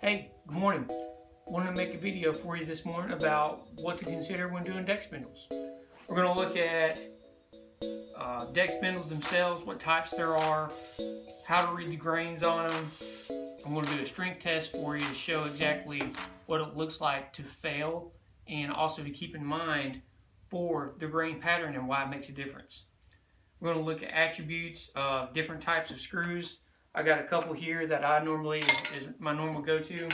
Hey, good morning. Wanted to make a video for you this morning about what to consider when doing deck spindles. We're going to look at deck spindles themselves, what types there are, how to read the grains on them. I'm going to do a strength test for you to show exactly what it looks like to fail and also to keep in mind for the grain pattern and why it makes a difference. We're going to look at attributes of different types of screws. I got a couple here that I normally is my normal go-to.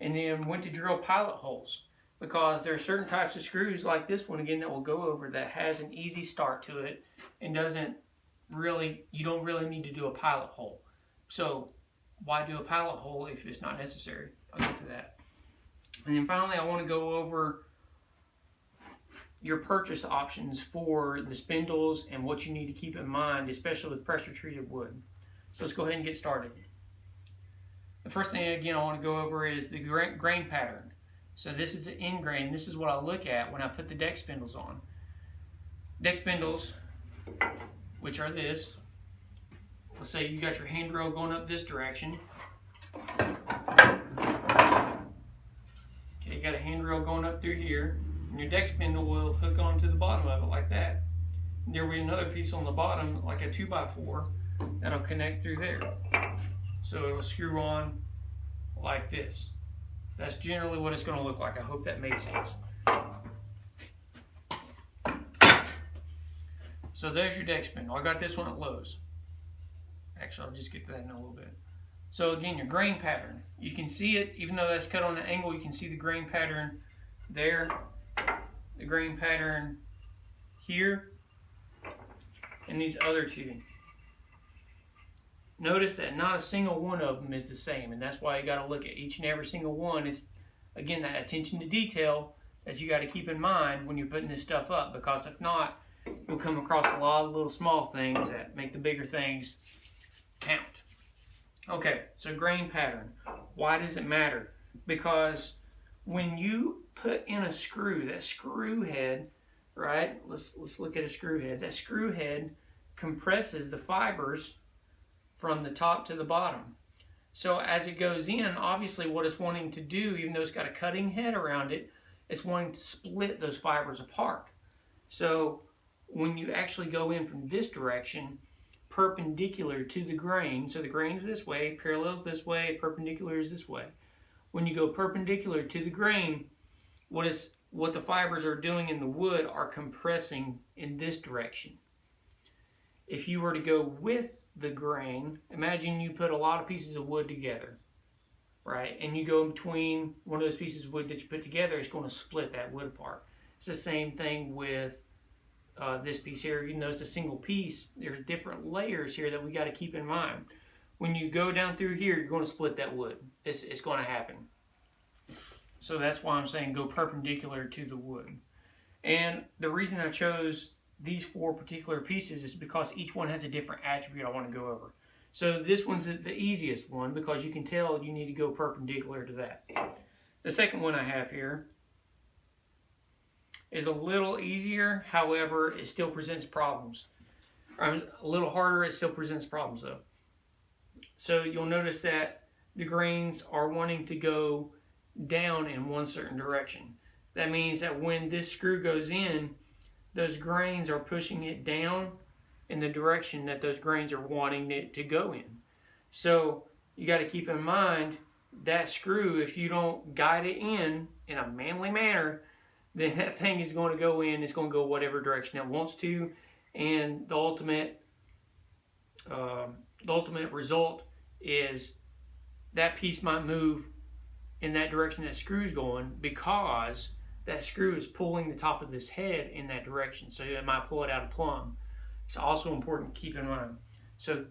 And then went to drill pilot holes because there are certain types of screws like this one again that we'll go over that has an easy start to it and you don't really need to do a pilot hole. So why do a pilot hole if it's not necessary? I'll get to that. And then finally I want to go over your purchase options for the spindles and what you need to keep in mind, especially with pressure treated wood. So let's go ahead and get started. The first thing again I want to go over is the grain pattern. So this is the end grain. This is what I look at when I put the deck spindles on. Deck spindles, which are this. Let's say you got your hand drill going up this direction. Okay, you got a hand drill going up through here, and your deck spindle will hook onto the bottom of it like that. And there will be another piece on the bottom, like a 2x4, that'll connect through there. So it'll screw on like this. That's generally what it's going to look like. I hope that made sense. So there's your deck spindle. I got this one at Lowe's. Actually, I'll just get to that in a little bit. So again, your grain pattern. You can see it, even though that's cut on an angle, you can see the grain pattern there, the grain pattern here, and these other two. Notice that not a single one of them is the same, and that's why you got to look at each and every single one. It's, again, that attention to detail that you got to keep in mind when you're putting this stuff up, because if not, you'll come across a lot of little small things that make the bigger things count. Okay, so grain pattern. Why does it matter? Because when you put in a screw, that screw head, right? Let's look at a screw head. That screw head compresses the fibers from the top to the bottom. So as it goes in, obviously what it's wanting to do, even though it's got a cutting head around it, it's wanting to split those fibers apart. So when you actually go in from this direction, perpendicular to the grain, so the grain's this way, parallel's this way, perpendicular is this way. When you go perpendicular to the grain, what the fibers are doing in the wood are compressing in this direction. If you were to go with the grain, imagine you put a lot of pieces of wood together, right? And you go in between one of those pieces of wood that you put together, it's going to split that wood apart. It's the same thing with this piece here. Even though it's a single piece, there's different layers here that we got to keep in mind. When you go down through here, you're going to split that wood. It's going to happen. So that's why I'm saying go perpendicular to the wood. And the reason I chose these four particular pieces is because each one has a different attribute I want to go over. So this one's the easiest one because you can tell you need to go perpendicular to that. The second one I have here is a little easier, however, it still presents problems. A little harder, it still presents problems though. So you'll notice that the grains are wanting to go down in one certain direction. That means that when this screw goes in, those grains are pushing it down in the direction that those grains are wanting it to go in. So you got to keep in mind that screw, if you don't guide it in a manly manner, then that thing is going to go in, it's going to go whatever direction it wants to, and the ultimate result is that piece might move in that direction that screw's going because that screw is pulling the top of this head in that direction, so it might pull it out of plumb. It's also important to keep in mind. So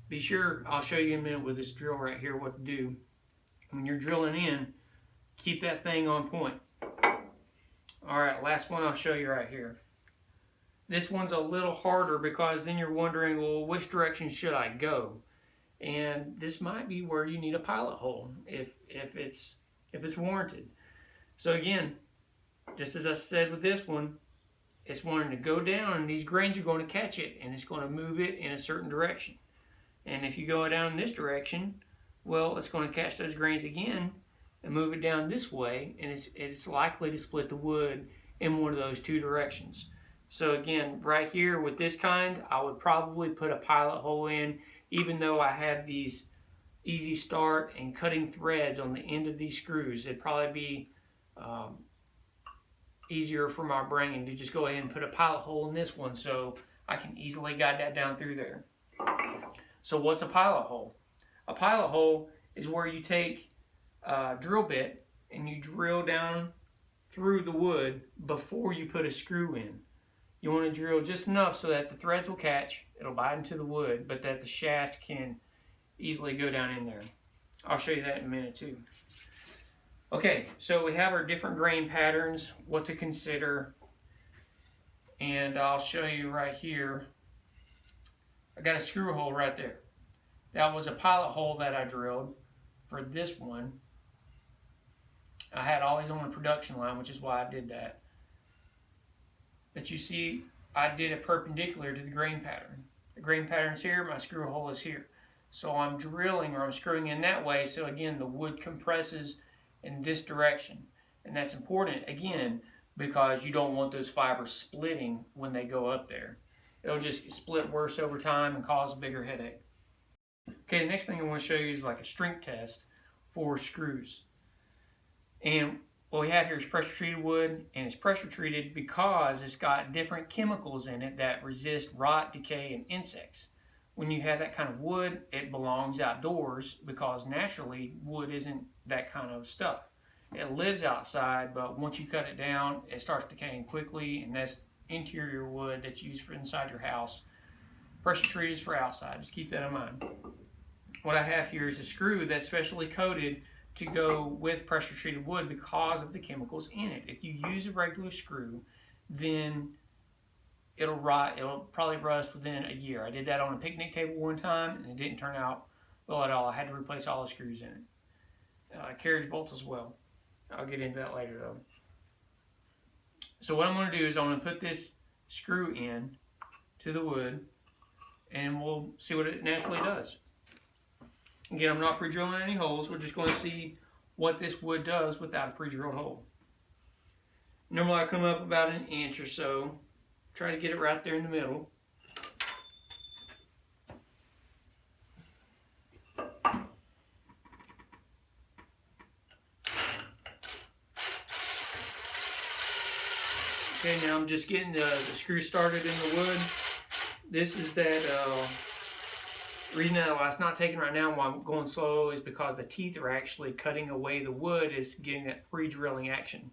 be sure, I'll show you in a minute with this drill right here what to do. When you're drilling in, keep that thing on point. Alright, last one I'll show you right here. This one's a little harder because then you're wondering, well, which direction should I go? And this might be where you need a pilot hole if it's warranted. So again, just as I said with this one, it's wanting to go down and these grains are going to catch it and it's going to move it in a certain direction. And if you go down in this direction, well, it's going to catch those grains again and move it down this way, and it's likely to split the wood in one of those two directions. So again, right here with this kind, I would probably put a pilot hole in, even though I have these easy start and cutting threads on the end of these screws. It'd probably be easier for my brain to just go ahead and put a pilot hole in this one so I can easily guide that down through there. So what's a pilot hole? A pilot hole is where you take a drill bit and you drill down through the wood before you put a screw in. You want to drill just enough so that the threads will catch, it'll bite into the wood, but that the shaft can easily go down in there. I'll show you that in a minute too. Okay, so we have our different grain patterns, what to consider, and I'll show you right here. I got a screw hole right there. That was a pilot hole that I drilled for this one. I had all these on the production line, which is why I did that. But you see, I did it perpendicular to the grain pattern. The grain pattern's here, my screw hole is here. So I'm drilling or I'm screwing in that way, so again, the wood compresses in this direction. And that's important, again, because you don't want those fibers splitting when they go up there. It'll just split worse over time and cause a bigger headache. Okay, the next thing I want to show you is like a strength test for screws. And what we have here is pressure treated wood, and it's pressure treated because it's got different chemicals in it that resist rot, decay, and insects. When you have that kind of wood, it belongs outdoors because naturally wood isn't that kind of stuff. It lives outside, but once you cut it down, it starts decaying quickly, and that's interior wood that's used for inside your house. Pressure treated is for outside, just keep that in mind. What I have here is a screw that's specially coated to go with pressure treated wood because of the chemicals in it. If you use a regular screw, then it'll rot, it'll probably rust within a year. I did that on a picnic table one time and it didn't turn out well at all. I had to replace all the screws in it. Carriage bolts as well. I'll get into that later though. So what I'm going to do is I'm going to put this screw in to the wood and we'll see what it naturally does. Again, I'm not pre-drilling any holes. We're just going to see what this wood does without a pre-drilled hole. Normally I come up about an inch or so. Try to get it right there in the middle. Okay, now I'm just getting the screw started in the wood. This is that reason that it's not taking right now while I'm going slow is because the teeth are actually cutting away the wood. Is getting that pre-drilling action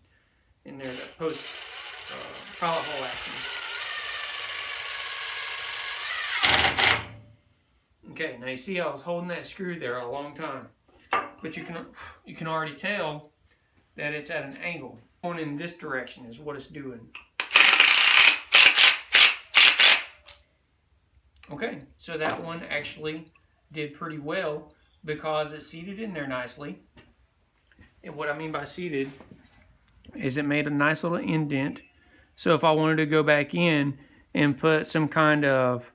in there, that post pilot hole action. Okay, now you see I was holding that screw there a long time, but you can already tell that it's at an angle. Going in this direction is what it's doing. Okay, so that one actually did pretty well because it seated in there nicely. And what I mean by seated is it made a nice little indent. So if I wanted to go back in and put some kind of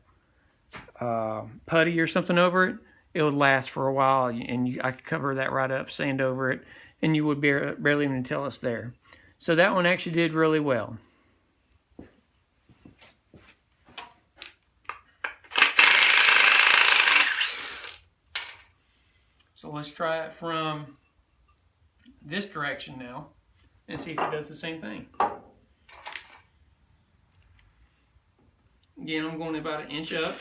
putty or something over it, it would last for a while, and I could cover that right up, sand over it, and you would barely even tell it's there. So that one actually did really well. So let's try it from this direction now and see if it does the same thing. Again, I'm going about an inch up.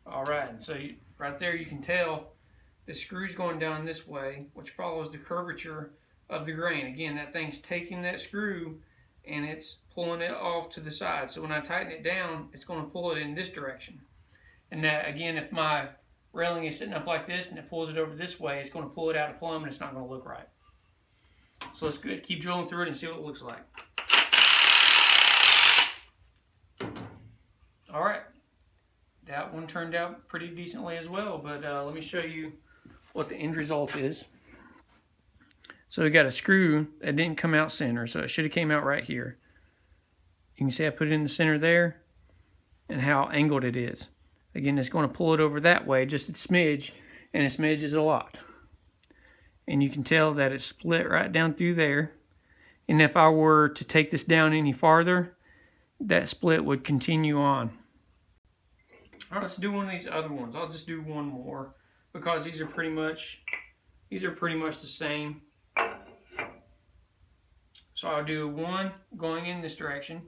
All right, and so right there you can tell the screw's going down this way, which follows the curvature of the grain. Again, that thing's taking that screw and it's pulling it off to the side. So when I tighten it down, it's going to pull it in this direction. And that, again, if my railing is sitting up like this and it pulls it over this way, it's going to pull it out of plumb and it's not going to look right. So let's keep drilling through it and see what it looks like. All right, that one turned out pretty decently as well, but let me show you what the end result is. So we got a screw that didn't come out center, so it should have came out right here. You can see I put it in the center there and how angled it is. Again, it's going to pull it over that way, just a smidge, and a smidge is a lot. And you can tell that it's split right down through there. And if I were to take this down any farther, that split would continue on. All right, let's do one of these other ones. I'll just do one more because these are pretty much the same. So I'll do one going in this direction,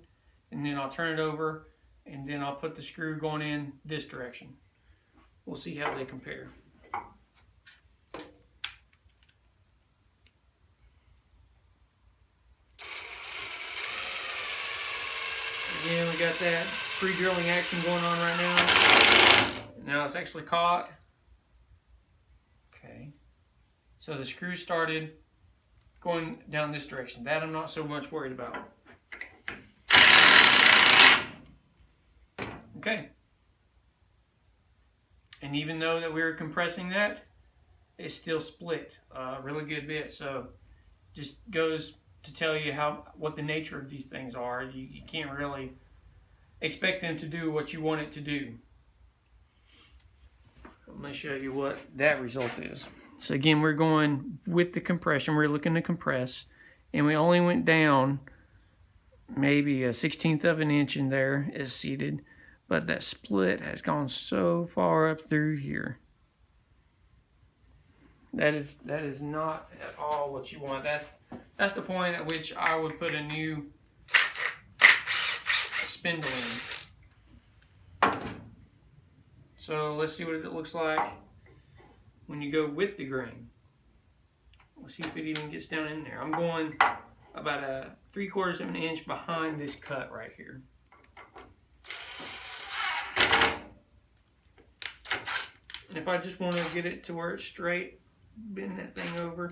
and then I'll turn it over, and then I'll put the screw going in this direction. We'll see how they compare. Again, we got that pre-drilling action going on right now. Now it's actually caught. Okay. So the screw started going down this direction. That I'm not so much worried about. Okay. And even though that we were compressing that, it's still split a really good bit. So just goes to tell you what the nature of these things are. You can't really expect them to do what you want it to do. Let me show you what that result is. So again, we're going with the compression. We're looking to compress, and we only went down maybe a 1/16 of an inch in there is seated, but that split has gone so far up through here. That is not at all what you want. That's the point at which I would put a new spindle in. So let's see what it looks like when you go with the grain. Let's see if it even gets down in there. I'm going about a 3/4 of an inch behind this cut right here. And if I just want to get it to where it's straight, bend that thing over.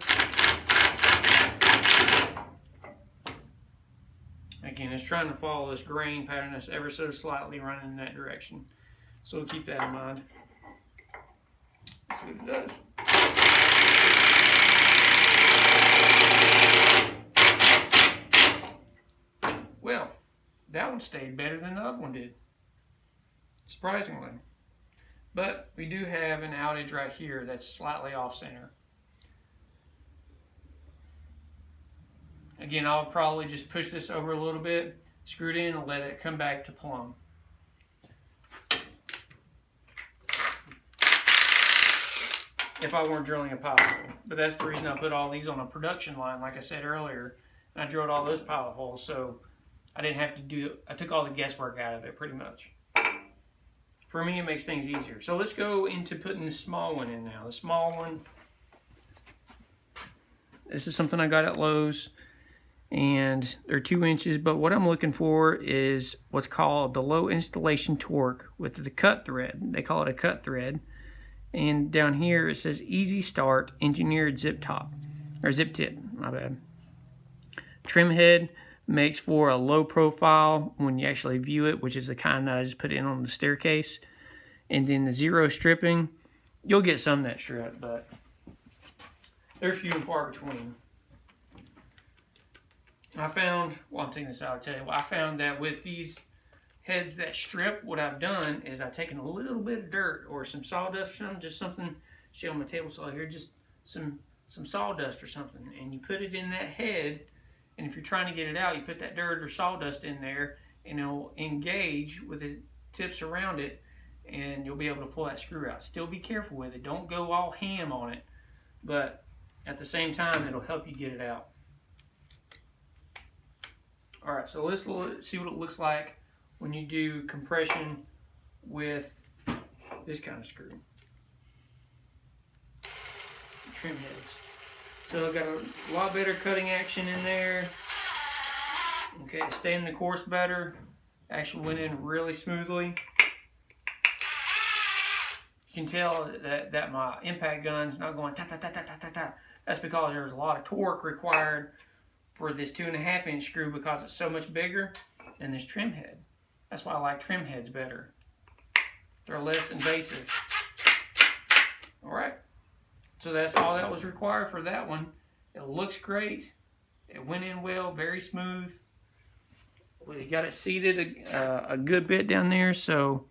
Again, it's trying to follow this grain pattern that's ever so slightly running in that direction. So we'll keep that in mind. Let's see what it does. Well, that one stayed better than the other one did, surprisingly. But we do have an outage right here that's slightly off center. Again, I'll probably just push this over a little bit, screw it in, and let it come back to plumb. If I weren't drilling a pilot hole. But that's the reason I put all these on a production line, like I said earlier. And I drilled all those pilot holes, so I didn't have to I took all the guesswork out of it, pretty much. For me, it makes things easier. So let's go into putting the small one in now. The small one, this is something I got at Lowe's, and they're 2 inches, but what I'm looking for is what's called the low installation torque with the cut thread. They call it a cut thread. And down here it says easy start engineered zip top, or zip tip, my bad. Trim head makes for a low profile when you actually view it, which is the kind that I just put in on the staircase. And then the zero stripping, you'll get some that strip, but they're few and far between. I found, well, I'm taking this out, I'll tell you, I found that with these heads that strip, what I've done is I've taken a little bit of dirt or some sawdust or something, just something, show on my table saw here, just some sawdust or something, and you put it in that head, and if you're trying to get it out, you put that dirt or sawdust in there, and it'll engage with the tips around it, and you'll be able to pull that screw out. Still be careful with it. Don't go all ham on it, but at the same time, it'll help you get it out. All right, so let's see what it looks like when you do compression with this kind of screw. Trim heads. So I've got a lot better cutting action in there. Okay, stay in the course better. Actually went in really smoothly. You can tell that my impact gun's not going ta ta ta ta ta ta ta. That's because there's a lot of torque required for this 2.5 inch screw because it's so much bigger than this trim head. That's why I like trim heads better. They're less invasive. Alright, so that's all that was required for that one. It looks great. It went in well, very smooth. We got it seated a good bit down there, so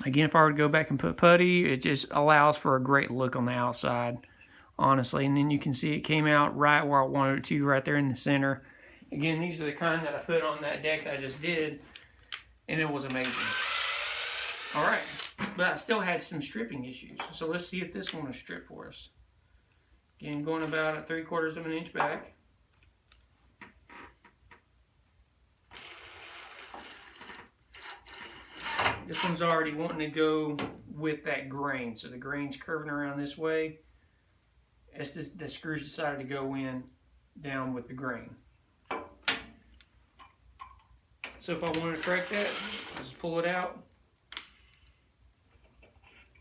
Again, if I were to go back and put putty, it just allows for a great look on the outside, honestly. And then you can see it came out right where I wanted it to, right there in the center. Again, these are the kind that I put on that deck that I just did, and it was amazing. All right, but I still had some stripping issues. So let's see if this one will strip for us. Again, going about 3/4 of an inch back. This one's already wanting to go with that grain. So the grain's curving around this way. As the screws decided to go in down with the grain. So if I want to correct that, I just pull it out.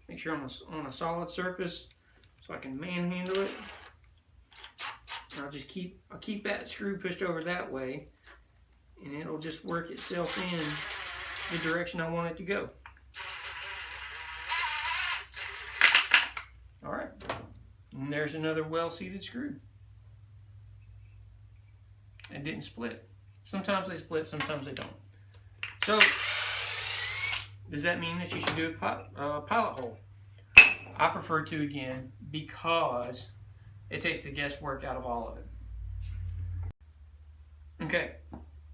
Make sure I'm on a solid surface so I can manhandle it. And I'll keep that screw pushed over that way, and it'll just work itself in the direction I want it to go. All right, and there's another well-seated screw. It didn't split. Sometimes they split, sometimes they don't. So, does that mean that you should do a pilot hole? I prefer to, again, because it takes the guesswork out of all of it. Okay,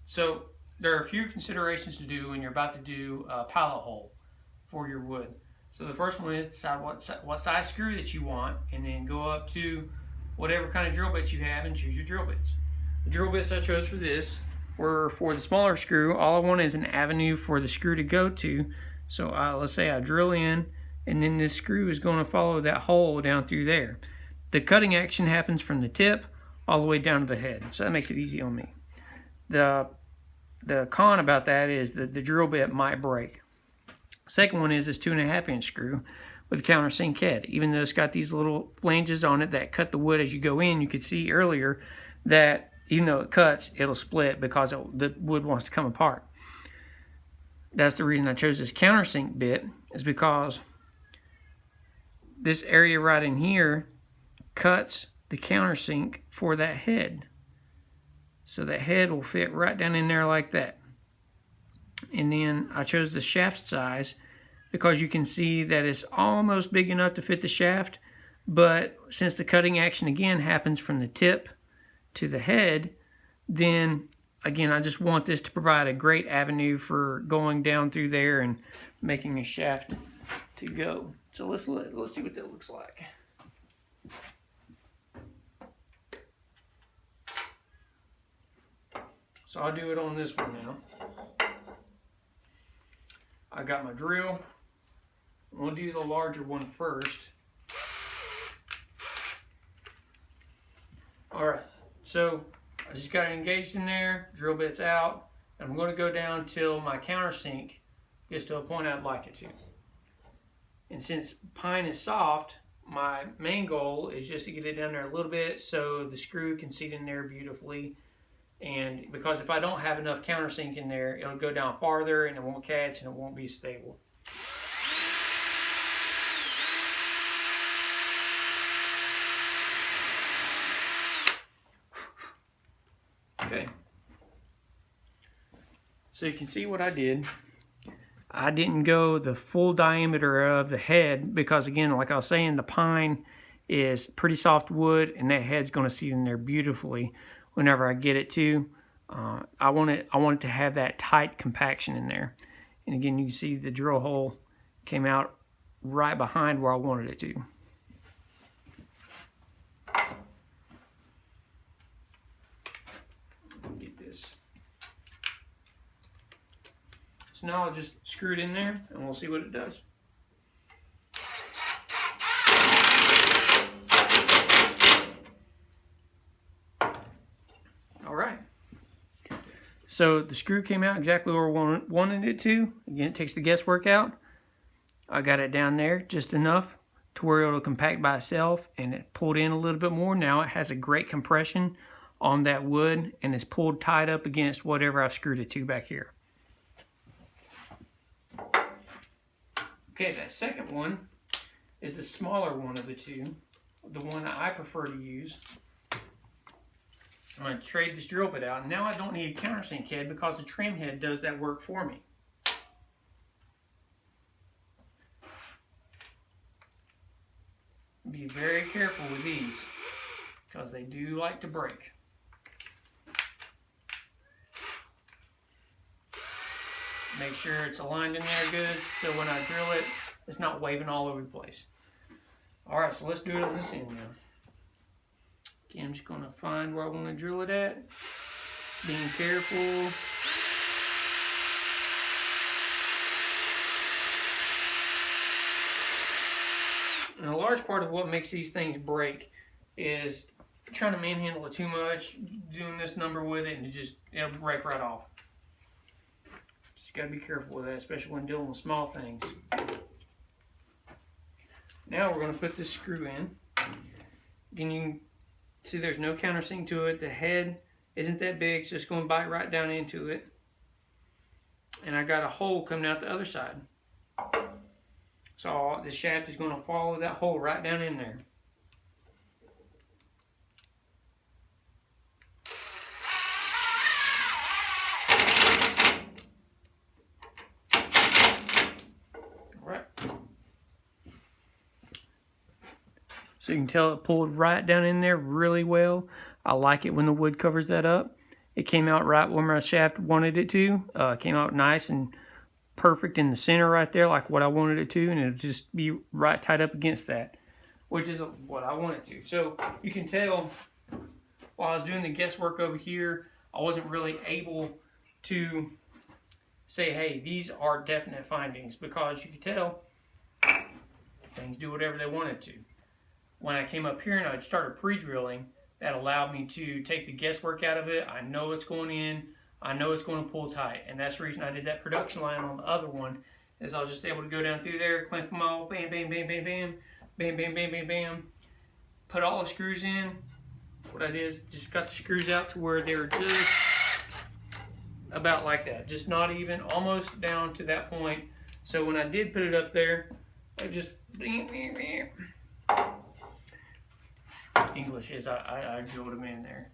so there are a few considerations to do when you're about to do a pilot hole for your wood. So the first one is decide what size screw that you want, and then go up to whatever kind of drill bits you have and choose your drill bits. The drill bits I chose for this were for the smaller screw. All I want is an avenue for the screw to go to. So let's say I drill in, and then this screw is going to follow that hole down through there. The cutting action happens from the tip all the way down to the head, so that makes it easy on me. The con about that is that the drill bit might break. Second one is this 2.5 inch screw with a countersink head. Even though it's got these little flanges on it that cut the wood as you go in, you could see earlier that even though it cuts, it'll split because the wood wants to come apart. That's the reason I chose this countersink bit, is because this area right in here cuts the countersink for that head. So that head will fit right down in there like that. And then I chose the shaft size because you can see that it's almost big enough to fit the shaft, but since the cutting action again happens from the tip to the head, then again I just want this to provide a great avenue for going down through there and making a shaft to go. So let's see what that looks like. So I'll do it on this one now. I got my drill. We'll do the larger one first. Alright, so I just got it engaged in there, drill bit's out, and I'm going to go down till my countersink gets to a point I'd like it to. And since pine is soft, my main goal is just to get it down there a little bit so the screw can seat in there beautifully. And because if I don't have enough countersink in there, it'll go down farther and it won't catch and it won't be stable. Okay. So you can see what I did. I didn't go the full diameter of the head because, again, like I was saying, the pine is pretty soft wood and that head's going to seat in there beautifully whenever I get it to. I want it to have that tight compaction in there. And again, you can see the drill hole came out right behind where I wanted it to. Get this. So now I'll just screw it in there and we'll see what it does. So the screw came out exactly where I wanted it to. Again, it takes the guesswork out. I got it down there just enough to where it'll compact by itself, and it pulled in a little bit more. Now it has a great compression on that wood and it's pulled tight up against whatever I've screwed it to back here. Okay, that second one is the smaller one of the two, the one that I prefer to use. I'm going to trade this drill bit out. Now I don't need a countersink head because the trim head does that work for me. Be very careful with these because they do like to break. Make sure it's aligned in there good so when I drill it, it's not waving all over the place. Alright, so let's do it on this end now. Okay, I'm just going to find where I want to drill it at. Being careful. And a large part of what makes these things break is trying to manhandle it too much, doing this number with it, and it'll break right off. Just got to be careful with that, especially when dealing with small things. Now we're going to put this screw in. Again, you can see there's no countersink to it. The head isn't that big, so it's going to bite right down into it. And I got a hole coming out the other side. So the shaft is going to follow that hole right down in there. Alright. So you can tell it pulled right down in there really well. I like it when the wood covers that up. It came out right where my shaft wanted it to. It came out nice and perfect in the center right there, like what I wanted it to, and it'll just be right tied up against that, which is what I want it to. So you can tell while I was doing the guesswork over here, I wasn't really able to say, hey, these are definite findings, because you could tell things do whatever they wanted to. When I came up here and I started pre-drilling, that allowed me to take the guesswork out of it. I know it's going in. I know it's going to pull tight, and that's the reason I did that production line on the other one, is I was just able to go down through there, clamp them all, bam, bam, bam, bam, bam, bam, bam, bam, bam, bam, put all the screws in. What I did is just got the screws out to where they were just about like that, just not even, almost down to that point. So when I did put it up there, I just, English is, I drilled them in there.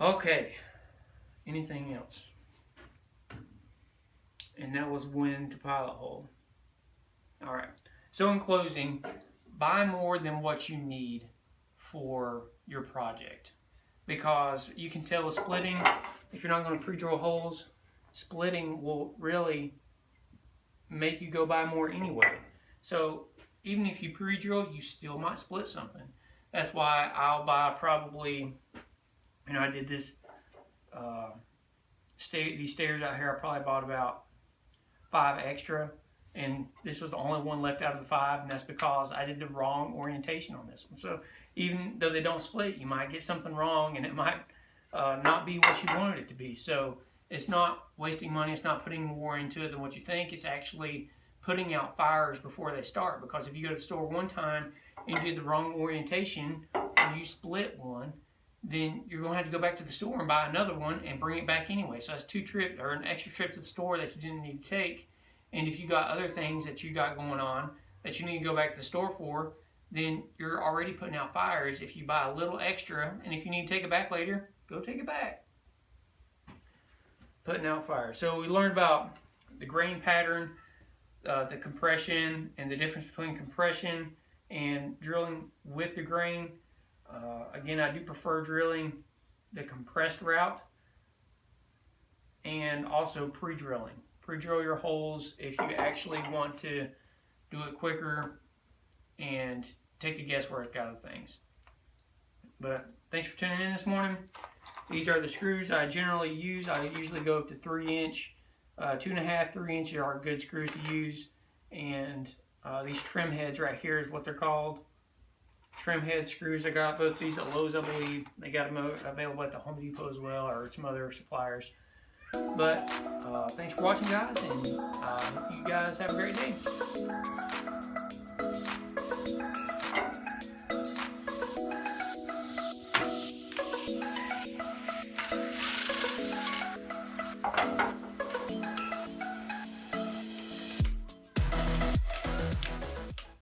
Okay. Anything else? And that was when to pilot hole. Alright, so in closing, buy more than what you need for your project, because you can tell with splitting, if you're not going to pre-drill holes, splitting will really make you go buy more anyway. So even if you pre-drill, you still might split something. That's why I'll buy probably, I did this these stairs out here, I probably bought about 5 extra, and this was the only one left out of the 5, and that's because I did the wrong orientation on this one. So even though they don't split, you might get something wrong, and it might not be what you wanted it to be. So it's not wasting money, it's not putting more into it than what you think, it's actually putting out fires before they start. Because if you go to the store one time and you did the wrong orientation, and you split one, then you're going to have to go back to the store and buy another one and bring it back anyway. So that's 2 trips, or an extra trip to the store that you didn't need to take. And if you got other things that you got going on that you need to go back to the store for, then you're already putting out fires if you buy a little extra. And if you need to take it back later, go take it back. Putting out fires. So we learned about the grain pattern, the compression, and the difference between compression and drilling with the grain. Again, I do prefer drilling the compressed route, and also pre-drilling. Pre-drill your holes if you actually want to do it quicker and take the guesswork out of things. But thanks for tuning in this morning. These are the screws I generally use. I usually go up to 3-inch. 2.5, 3 inch are good screws to use. And these trim heads right here is what they're called. Trim head screws. I got both these at Lowe's, I believe. They got them available at the Home Depot as well, or some other suppliers. But thanks for watching, guys, and I hope you guys have a great day.